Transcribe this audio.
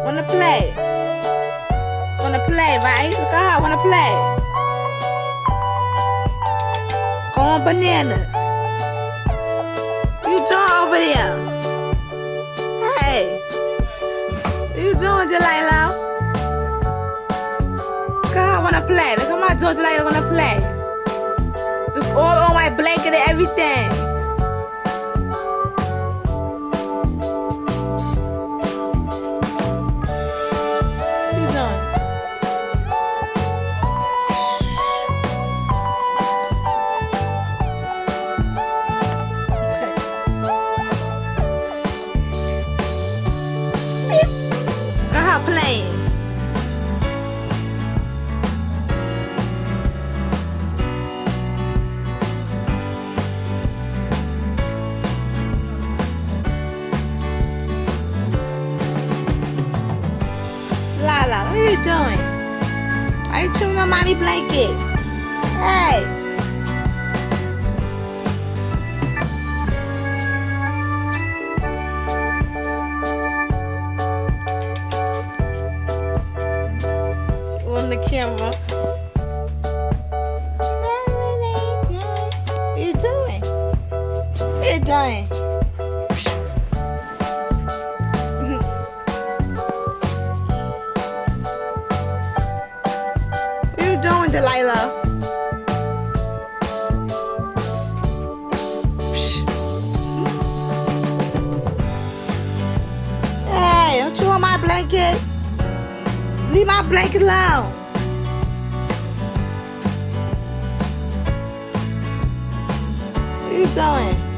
Wanna play? Wanna play, right? Look at her, wanna play. Go on bananas. What you doing over there? Hey. What you doing, Delilah? Look at her, wanna play. Look at my daughter, Delilah, wanna play. Just all on my blanket and everything. Playing. Lala, what are you doing? Why you chewing on mommy blanket? Hey. On the camera. 7, 8, 9. What you doing? What you doing? What you doing, Delilah? Hey, don't chew on my blanket. Leave my blanket alone. What are you doing?